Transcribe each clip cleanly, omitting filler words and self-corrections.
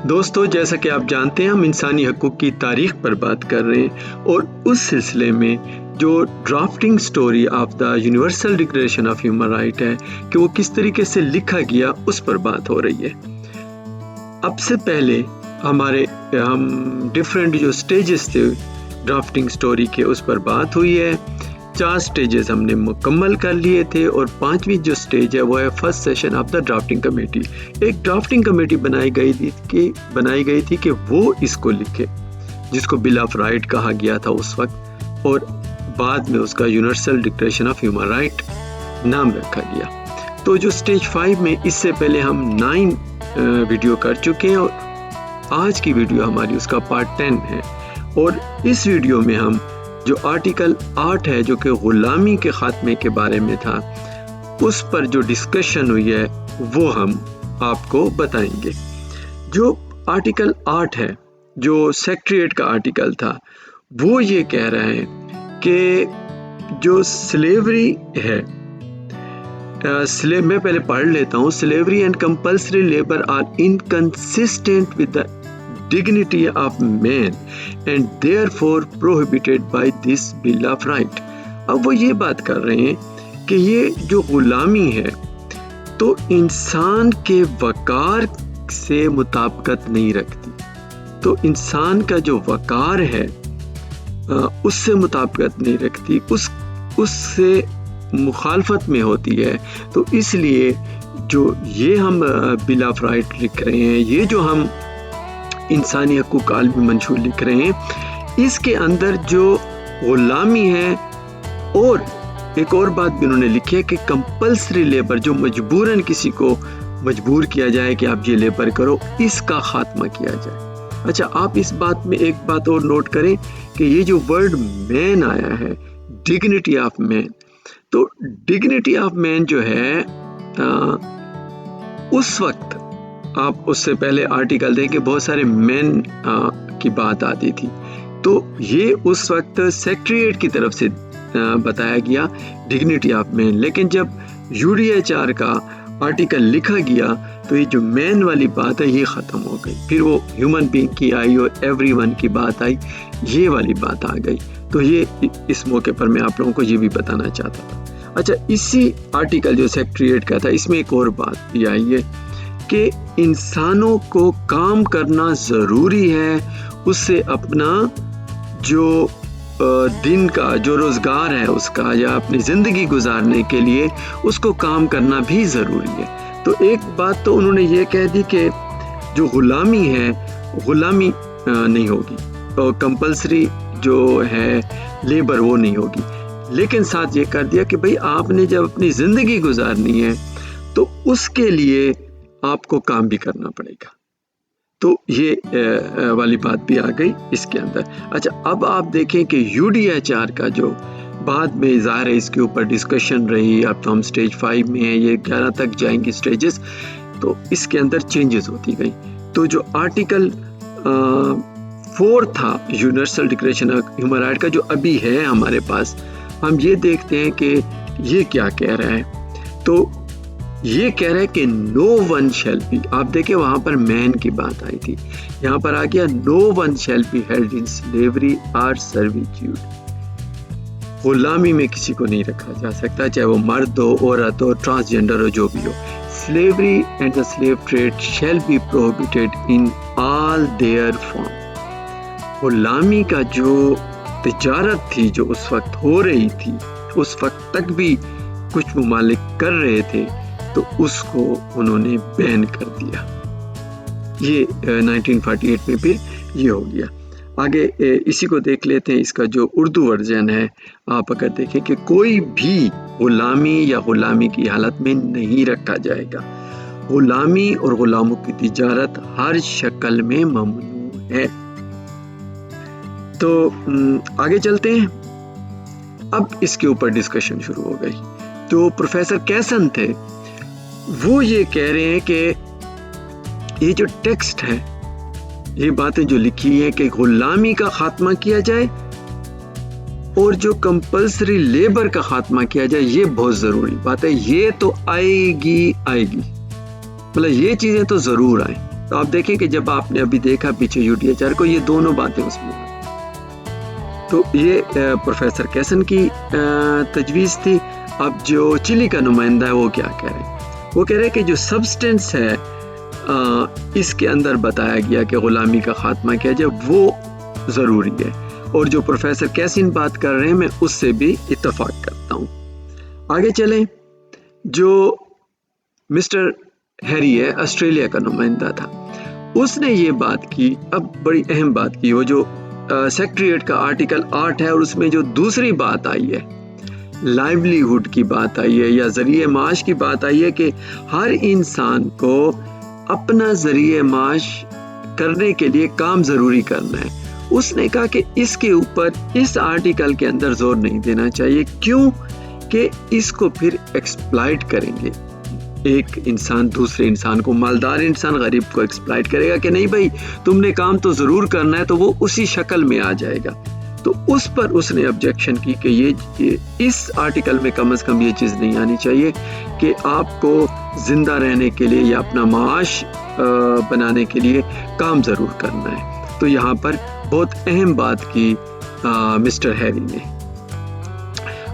دوستو، جیسا کہ آپ جانتے ہیں ہم انسانی حقوق کی تاریخ پر بات کر رہے ہیں اور اس سلسلے میں جو drafting story of the universal declaration of human right ہے کہ وہ کس طریقے سے لکھا گیا اس پر بات ہو رہی ہے۔ اب سے پہلے ہم ڈیفرنٹ جو سٹیجز تھے ڈرافٹنگ سٹوری کے اس پر بات ہوئی ہے۔ 4 سٹیجز ہم نے مکمل کر لیے تھے اور 5ویں جو سٹیج ہے وہ ہے first session of the drafting committee. ایک ڈرافٹنگ کمیٹی بنائی گئی تھی کہ وہ اس کو لکھے، جس کو بل آف رائٹ کہا گیا تھا اس وقت، اور بعد میں اس کا universal declaration of human right نام رکھا گیا۔ تو جو سٹیج 5 میں اس سے پہلے ہم 9 ویڈیو کر چکے ہیں اور آج کی ویڈیو ہماری اس کا پارٹ 10 ہے، اور اس ویڈیو میں ہم جو آرٹیکل 8 ہے جو کہ غلامی کے خاتمے کے بارے میں تھا، اس پر جو ڈسکشن ہوئی ہے وہ ہم آپ کو بتائیں گے۔ جو آرٹیکل 8 ہے جو سیکریٹریٹ کا آرٹیکل تھا، وہ یہ کہہ رہا ہے کہ جو سلیوری ہے، میں پہلے پڑھ لیتا ہوں۔ Slavery and compulsory labour are inconsistent with the dignity of man and therefore prohibited by this bill of right۔ اب وہ یہ بات کر رہے ہیں کہ یہ جو غلامی ہے تو انسان کے وقار سے مطابقت نہیں رکھتی، تو انسان کا جو وقار ہے اس سے مطابقت نہیں رکھتی، اس سے مخالفت میں ہوتی ہے۔ تو اس لیے جو یہ ہم بل آف رائٹ لکھ رہے ہیں، یہ جو ہم انسانی حقوق عالمی منشور لکھ رہے ہیں، اس کے اندر جو غلامی ہے، اور ایک اور بات بھی انہوں نے لکھی ہے کہ کمپلسری لیبر، جو مجبوراً کسی کو مجبور کیا جائے کہ آپ یہ لیبر کرو، اس کا خاتمہ کیا جائے۔ اچھا، آپ اس بات میں ایک بات اور نوٹ کریں کہ یہ جو ورڈ مین آیا ہے، ڈگنیٹی آف مین، تو ڈگنیٹی آف مین جو ہے اس وقت آپ اس سے پہلے آرٹیکل دیکھیں کہ بہت سارے مین کی بات آتی تھی، تو یہ اس وقت سیکریٹریٹ کی طرف سے بتایا گیا ڈگنیٹی آف مین۔ لیکن جب UDHR کا آرٹیکل لکھا گیا تو یہ جو مین والی بات ہے یہ ختم ہو گئی، پھر وہ ہیومن بینگ کی آئی اور ایوری ون کی بات آئی، یہ والی بات آ گئی۔ تو یہ اس موقع پر میں آپ لوگوں کو یہ بھی بتانا چاہتا تھا۔ اچھا، اسی آرٹیکل جو سیکریٹریٹ کا تھا، اس میں ایک اور بات بھی آئی ہے کہ انسانوں کو کام کرنا ضروری ہے، اس سے اپنا جو دن کا جو روزگار ہے اس کا، یا اپنی زندگی گزارنے کے لیے اس کو کام کرنا بھی ضروری ہے۔ تو ایک بات تو انہوں نے یہ کہہ دی کہ جو غلامی ہے، غلامی نہیں ہوگی، اور کمپلسری جو ہے لیبر وہ نہیں ہوگی، لیکن ساتھ یہ کر دیا کہ بھئی آپ نے جب اپنی زندگی گزارنی ہے تو اس کے لیے آپ کو کام بھی کرنا پڑے گا۔ تو یہ والی بات بھی آ گئی اس کے اندر۔ اچھا، اب آپ دیکھیں کہ UDHR کا جو بعد میں ظاہر ہے اس کے اوپر ڈسکشن رہی، اب تو ہم سٹیج 5 میں ہیں، یہ 11 تک جائیں گے سٹیجز، تو اس کے اندر چینجز ہوتی گئی۔ تو جو آرٹیکل 4 تھا universal declaration of human right کا، جو ابھی ہے ہمارے پاس، ہم یہ دیکھتے ہیں کہ یہ کیا کہہ رہا ہے۔ تو یہ کہہ رہا ہے کہ no one shall be، آپ دیکھیں وہاں پر مین کی بات آئی تھی، یہاں پر آ گیا no one shall be held in slavery or servitude۔ غلامی میں کسی کو نہیں رکھا جا سکتا، چاہے وہ مرد ہو، عورت ہو، ٹرانسجینڈر ہو، جو بھی ہو۔ slavery and the slave trade shall be prohibited in all their forms۔ غلامی کا جو تجارت تھی جو اس وقت ہو رہی تھی، اس وقت تک بھی کچھ ممالک کر رہے تھے، تو اس کو انہوں نے بین کر دیا۔ یہ 1948 میں پھر یہ ہو گیا۔ آگے اسی کو دیکھ لیتے ہیں، اس کا جو اردو ورژن ہے، آپ اگر دیکھیں کہ کوئی بھی غلامی یا غلامی کی حالت میں نہیں رکھا جائے گا۔ غلامی اور غلاموں کی تجارت ہر شکل میں ممنوع ہے۔ تو آگے چلتے ہیں۔ اب اس کے اوپر ڈسکشن شروع ہو گئی۔ تو پروفیسر کیسن تھے، وہ یہ کہہ رہے ہیں کہ یہ جو ٹیکسٹ ہے، یہ باتیں جو لکھی ہیں کہ غلامی کا خاتمہ کیا جائے اور جو کمپلسری لیبر کا خاتمہ کیا جائے، یہ بہت ضروری بات ہے۔ یہ تو آئے گی، مطلب یہ چیزیں تو ضرور آئیں۔ تو آپ دیکھیں کہ جب آپ نے ابھی دیکھا پیچھے UDHR کو، یہ دونوں باتیں اس میں، تو یہ پروفیسر کیسن کی تجویز تھی. اب جو چلی کا نمائندہ ہے وہ کیا کہہ رہے ہیں؟ وہ کہہ رہے ہیں کہ جو سبسٹنس ہے اس کے اندر بتایا گیا کہ غلامی کا خاتمہ کیا جائے وہ ضروری ہے، اور جو پروفیسر کیسن بات کر رہے ہیں میں اس سے بھی اتفاق کرتا ہوں. آگے چلیں. جو مسٹر ہیری ہے، آسٹریلیا کا نمائندہ تھا، اس نے یہ بات کی، اب بڑی اہم بات کی، وہ جو سیکریٹریٹ کا آرٹیکل 8 ہے، اور اس میں جو دوسری بات آئی ہے، لائیولیہوڈ کی بات آئی ہے یا ذریعہ معاش کی بات آئی ہے کہ ہر انسان کو اپنا ذریعہ معاش کرنے کے لیے کام ضروری کرنا ہے. اس نے کہا کہ اس کے اوپر اس آرٹیکل کے اندر زور نہیں دینا چاہیے. کیوں؟ کہ اس کو پھر ایکسپلائٹ کریں گے. ایک انسان دوسرے انسان کو، مالدار انسان غریب کو ایکسپلائٹ کرے گا کہ نہیں بھائی تم نے کام تو ضرور کرنا ہے، تو وہ اسی شکل میں آ جائے گا. تو اس پر اس نے آبجیکشن کی کہ یہ اس آرٹیکل میں کم از کم یہ چیز نہیں آنی چاہیے کہ آپ کو زندہ رہنے کے لیے یا اپنا معاش بنانے کے لیے کام ضرور کرنا ہے. تو یہاں پر بہت اہم بات کی مسٹر ہیری نے.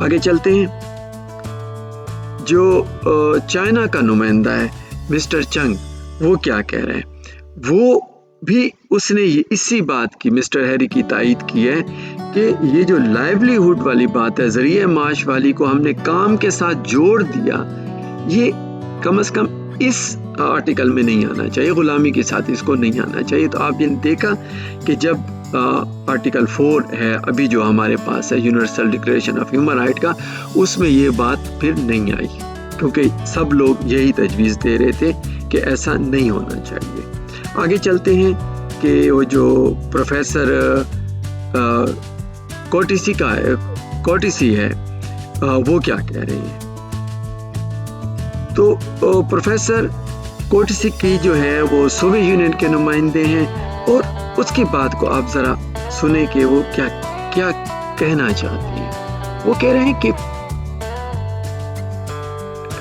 آگے چلتے ہیں. جو چائنا کا نمائندہ ہے مسٹر چنگ، وہ کیا کہہ رہے ہیں؟ وہ بھی اس نے اسی بات کی، مسٹر ہیری کی تائید کی ہے کہ یہ جو لائیولیہوڈ والی بات ہے، ذریعہ معاش والی کو ہم نے کام کے ساتھ جوڑ دیا، یہ کم از کم اس آرٹیکل میں نہیں آنا چاہیے، غلامی کے ساتھ اس کو نہیں آنا چاہیے. تو آپ نے دیکھا کہ جب آرٹیکل 4 ہے ابھی جو ہمارے پاس ہے، universal declaration of human right کا، اس میں یہ بات پھر نہیں آئی، کیونکہ سب لوگ یہی تجویز دے رہے تھے کہ ایسا نہیں ہونا چاہیے. آگے چلتے ہیں کہ وہ جو پروفیسر کوٹیسی ہے وہ کیا کہہ رہے ہیں. تو پروفیسر کوٹیسی کی جو ہے وہ سوویت یونین کے نمائندے ہیں، اور اس کی بات کو آپ ذرا سنیں کہ وہ کیا کہنا چاہتے ہیں. وہ کہہ رہے ہیں کہ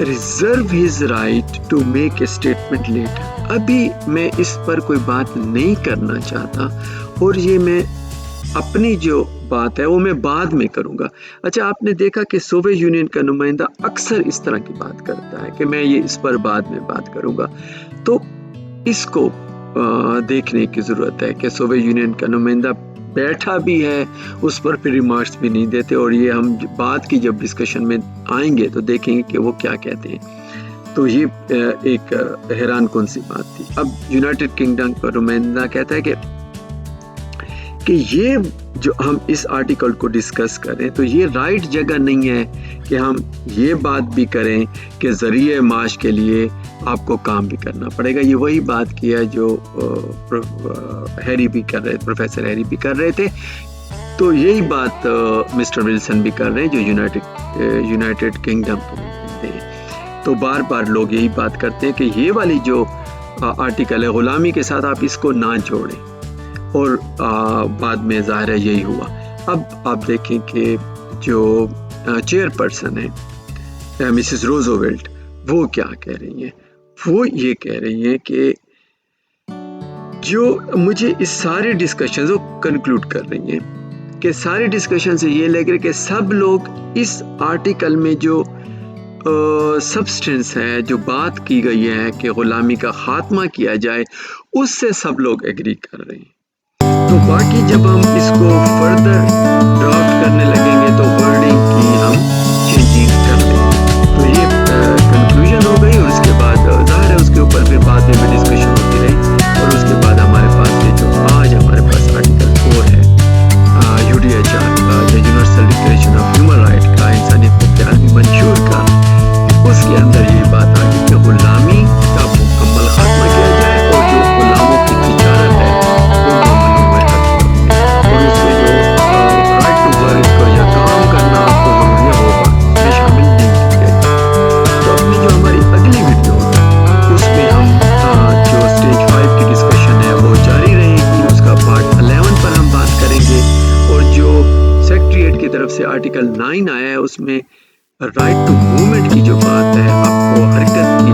reserve his right to make a statement later. ابھی میں اس پر کوئی بات نہیں کرنا چاہتا، اور یہ میں اپنی جو بات ہے وہ میں بعد میں کروں گا. اچھا، آپ نے دیکھا کہ سوویت یونین کا نمائندہ اکثر اس طرح کی بات کرتا ہے کہ میں یہ اس پر بعد میں بات کروں گا. تو اس کو دیکھنے کی ضرورت ہے کہ سوویت یونین کا نمائندہ بیٹھا بھی ہے، اس پر پھر ریمارکس بھی نہیں دیتے، اور یہ ہم بعد کی جب ڈسکشن میں آئیں گے تو دیکھیں گے کہ وہ کیا کہتے ہیں. تو یہ ایک حیران کن سی بات تھی. اب یونائٹڈ کنگڈم کا نمائندہ کہتا ہے کہ یہ جو ہم اس آرٹیکل کو ڈسکس کریں تو یہ رائٹ جگہ نہیں ہے کہ ہم یہ بات بھی کریں کہ ذریعہ معاش کے لیے آپ کو کام بھی کرنا پڑے گا. یہ وہی بات کی ہے جو ہیری بھی کر رہے، پروفیسر ہیری بھی کر رہے تھے. تو یہی بات مسٹر ولسن بھی کر رہے ہیں جو یونائٹڈ کنگڈم کے ہیں. تو بار بار لوگ یہی بات کرتے ہیں کہ یہ والی جو آرٹیکل ہے غلامی کے ساتھ آپ اس کو نہ جوڑیں، اور بعد میں ظاہر ہے یہی ہوا. اب آپ دیکھیں کہ جو چیئر پرسن ہے مسز روزویلٹ، وہ کیا کہہ رہی ہیں. وہ یہ کہہ رہی ہیں کہ جو مجھے اس سارے ڈسکشن کو کنکلوڈ کر رہی ہیں کہ سارے ڈسکشن سے یہ لگ رہا ہے کہ سب لوگ اس آرٹیکل میں جو سبسٹنس ہے، جو بات کی گئی ہے کہ غلامی کا خاتمہ کیا جائے، اس سے سب لوگ ایگری کر رہے ہیں. تو باقی جب ہم اس کو فردر ڈرافٹ کرنے لگیں گے تو ورڈنگ کی ہم چینجنگ کر لیں گے. تو یہ کنکلوژن ہو گئی، اور اس کے بعد ظاہر ہے اس کے اوپر پھر بعد میں بھی ڈسکشن ہوتی رہی. اور اس کے بعد ہمارے پاس یہ جو آج ہمارے پاس آرٹیکل 4 ہے UDHR کا، جو universal declaration of human right کا، انسانیت کو عالمی منشور کا، اس کے اندر یہ بات آ گئی کہ غلامی کا مکمل خاتمہ کیا جائے، اور جو غلاموں کی تجارت ہے وہ ممنوع ہے، اور اس میں جو رائٹ ٹو ورک یا کام کرنا آپ کو ضروری ہے وہ بات میں شامل نہیں کی گئی. تو اپنی جو ہماری اگلی ویڈیو ہے اس میں ہم جو اسٹیج 5 کی ڈسکشن ہے وہ جاری رہے گی، اس کا پارٹ 11 پر ہم بات کریں گے. اور جو سیکریٹریٹ کی طرف سے آرٹیکل 9 آیا ہے اس میں رائٹ ٹو موومنٹ کی جو بات ہے، آپ کو حرکت کی